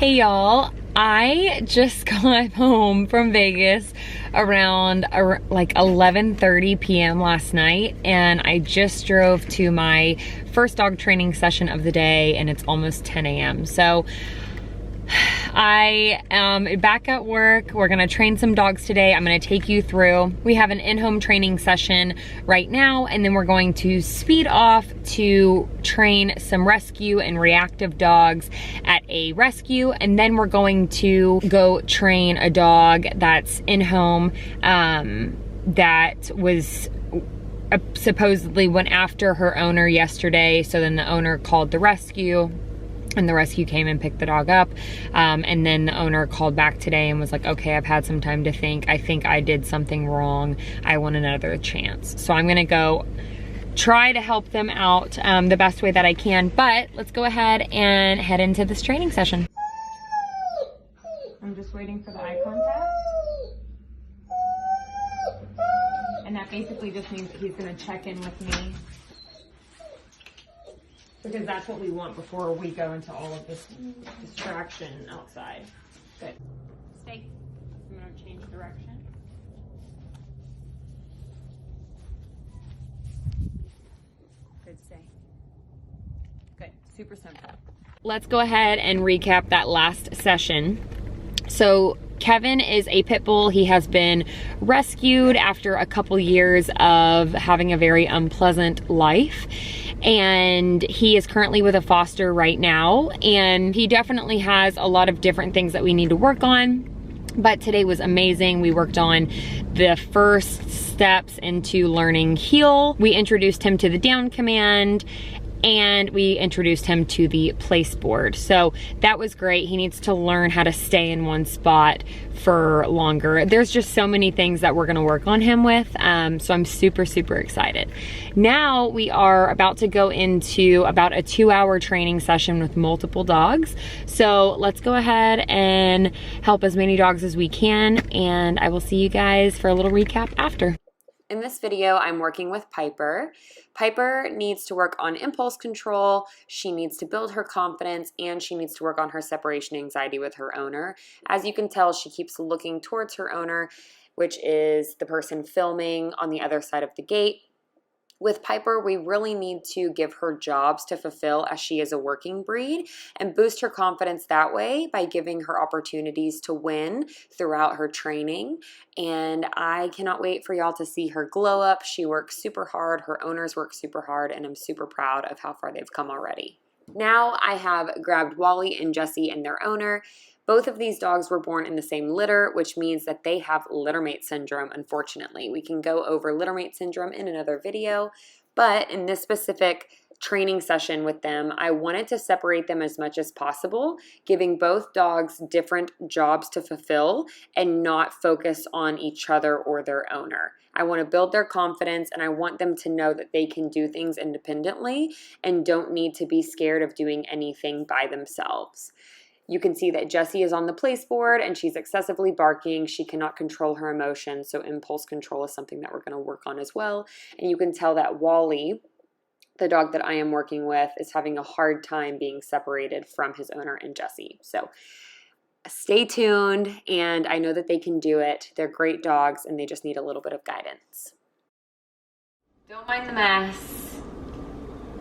Hey y'all, I just got home from Vegas around like 11:30 p.m. last night, and I just drove to my first dog training session of the day, and it's almost 10 a.m. So I am back at work. We're gonna train some dogs today. I'm gonna take you through. We have an in-home training session right now, and then we're going to speed off to train some rescue and reactive dogs at a rescue, and then we're going to go train a dog that's in-home that was supposedly went after her owner yesterday. So then the owner called the rescue, and the rescue came and picked the dog up. And then the owner called back today and was like, okay, I've had some time to think. I think I did something wrong. I want another chance. So I'm gonna go try to help them out the best way that I can. But let's go ahead and head into this training session. I'm just waiting for the eye contact. And that basically just means that he's gonna check in with me, because that's what we want before we go into all of this distraction outside. Good. Stay. I'm gonna change direction. Good, stay. Good, super simple. Let's go ahead and recap that last session. So Kevin is a pit bull. He has been rescued after a couple years of having a very unpleasant life. And he is currently with a foster right now, and he definitely has a lot of different things that we need to work on. But today was amazing. We worked on the first steps into learning heel. We introduced him to the down command, and we introduced him to the place board. So that was great. He needs to learn how to stay in one spot for longer. There's just so many things that we're gonna work on him with. So I'm super, super excited. Now we are about to go into about a 2-hour training session with multiple dogs. So let's go ahead and help as many dogs as we can, and I will see you guys for a little recap after. In this video, I'm working with Piper. Piper needs to work on impulse control, she needs to build her confidence, and she needs to work on her separation anxiety with her owner. As you can tell, she keeps looking towards her owner, which is the person filming on the other side of the gate. With Piper, we really need to give her jobs to fulfill as she is a working breed and boost her confidence that way by giving her opportunities to win throughout her training. And I cannot wait for y'all to see her glow up. She works super hard, her owners work super hard, and I'm super proud of how far they've come already. Now I have grabbed Wally and Jessie and their owner. Both of these dogs were born in the same litter, which means that they have littermate syndrome, unfortunately. We can go over littermate syndrome in another video, but in this specific training session with them, I wanted to separate them as much as possible, giving both dogs different jobs to fulfill and not focus on each other or their owner. I want to build their confidence, and I want them to know that they can do things independently and don't need to be scared of doing anything by themselves. You can see that Jessie is on the place board and she's excessively barking. She cannot control her emotions, so impulse control is something that we're going to work on as well. And you can tell that Wally, the dog that I am working with, is having a hard time being separated from his owner and Jessie. So stay tuned, and I know that they can do it. They're great dogs, and they just need a little bit of guidance. Don't mind the mess.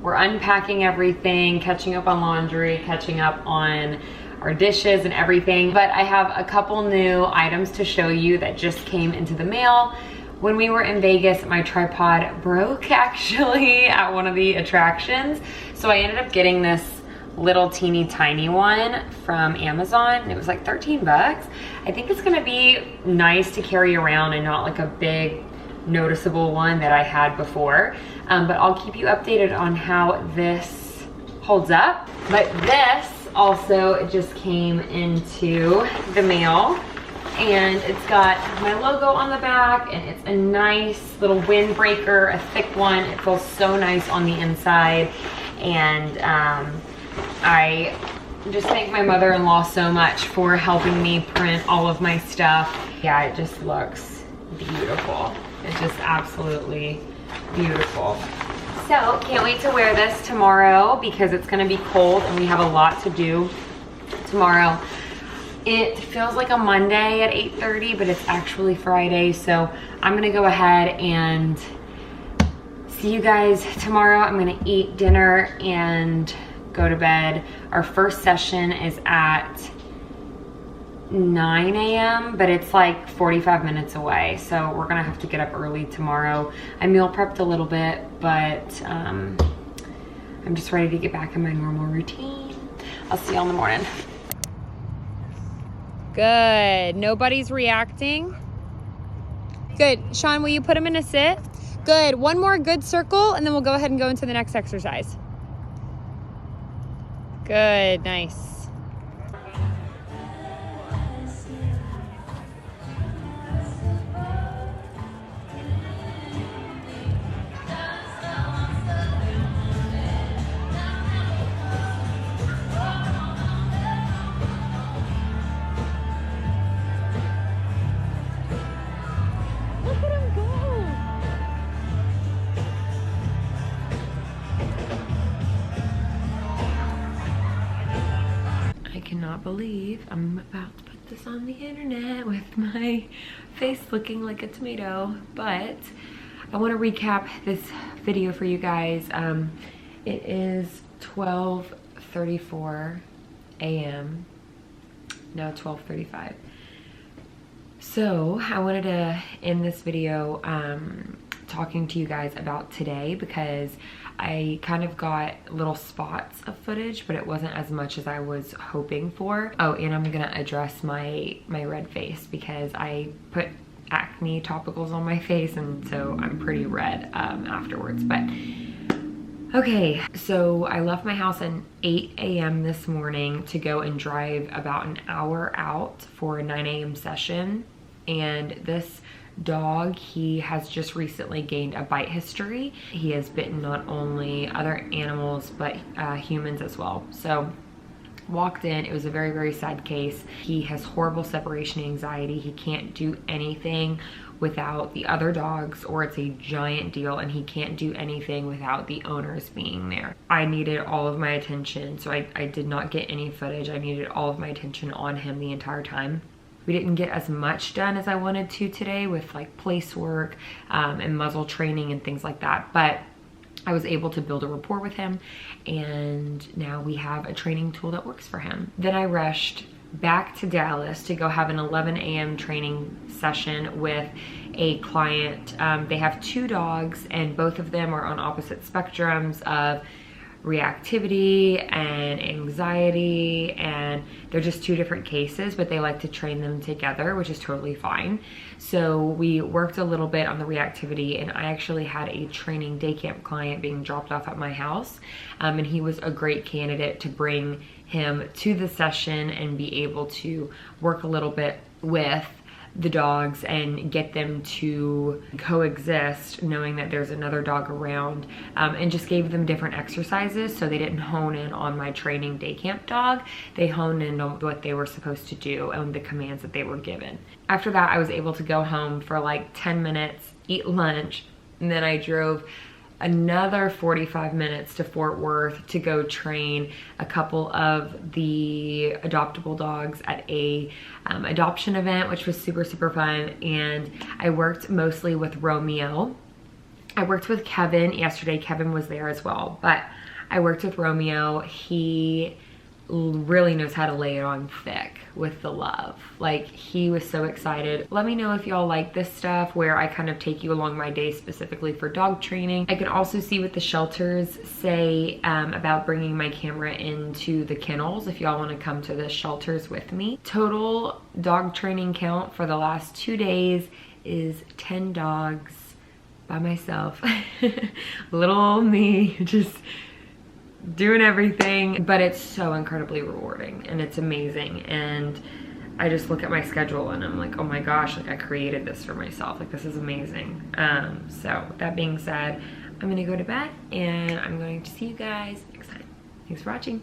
We're unpacking everything, catching up on laundry, catching up on our dishes and everything. But I have a couple new items to show you that just came into the mail. When we were in Vegas, my tripod broke actually at one of the attractions. So I ended up getting this little teeny tiny one from Amazon. It was like 13 bucks. I think it's gonna be nice to carry around and not like a big noticeable one that I had before. But I'll keep you updated on how this holds up. But this also just came into the mail, and it's got my logo on the back, and it's a nice little windbreaker, a thick one. It feels so nice on the inside, and I just thank my mother-in-law so much for helping me print all of my stuff. Yeah, it just looks beautiful. It's just absolutely beautiful. So can't wait to wear this tomorrow because it's gonna be cold and we have a lot to do tomorrow. It feels like a Monday at 8:30, but it's actually Friday. So I'm gonna go ahead and see you guys tomorrow. I'm gonna eat dinner and go to bed. Our first session is at 9 a.m., but it's like 45 minutes away. So we're gonna have to get up early tomorrow. I meal prepped a little bit, but I'm just ready to get back in my normal routine. I'll see you all in the morning. Good, nobody's reacting. Good, Sean, will you put him in a sit? Good, one more good circle and then we'll go ahead and go into the next exercise. Good, nice. Cannot believe I'm about to put this on the internet with my face looking like a tomato, but I want to recap this video for you guys. It is 12:34 a.m. No, 12:35. So I wanted to end this video talking to you guys about today because I kind of got little spots of footage, but it wasn't as much as I was hoping for. Oh, and I'm gonna address my red face because I put acne topicals on my face, and so I'm pretty red afterwards. But okay, so I left my house at 8 a.m. this morning to go and drive about an hour out for a 9 a.m. session. And this dog, he has just recently gained a bite history. He has bitten not only other animals, but humans as well. So walked in, it was a very, very sad case. He has horrible separation anxiety. He can't do anything without the other dogs, or it's a giant deal, and he can't do anything without the owners being there. I needed all of my attention, so I did not get any footage. I needed all of my attention on him the entire time. We didn't get as much done as I wanted to today with like place work and muzzle training and things like that, but I was able to build a rapport with him, and now we have a training tool that works for him. Then I rushed back to Dallas to go have an 11 a.m. training session with a client. They have 2 dogs, and both of them are on opposite spectrums of reactivity and anxiety, and they're just 2 different cases, but they like to train them together, which is totally fine. So we worked a little bit on the reactivity, and I actually had a training day camp client being dropped off at my house, and he was a great candidate to bring him to the session and be able to work a little bit with the dogs and get them to coexist, knowing that there's another dog around, and just gave them different exercises so they didn't hone in on my training day camp dog. They honed in on what they were supposed to do and the commands that they were given. After that, I was able to go home for like 10 minutes, eat lunch, and then I drove another 45 minutes to Fort Worth to go train a couple of the adoptable dogs at a adoption event, which was super, super fun. And I worked mostly with Romeo. I worked with Kevin yesterday. Kevin was there as well, but I worked with Romeo. He really knows how to lay it on thick with the love. Like, he was so excited. Let me know if y'all like this stuff where I kind of take you along my day specifically for dog training. I can also see what the shelters say about bringing my camera into the kennels if y'all want to come to the shelters with me. Total dog training count for the last 2 days is 10 dogs by myself. Little old me, just doing everything, but it's so incredibly rewarding and it's amazing. And I just look at my schedule and I'm like, oh my gosh, like I created this for myself. Like, this is amazing. So with that being said, I'm gonna go to bed and I'm going to see you guys next time. Thanks for watching.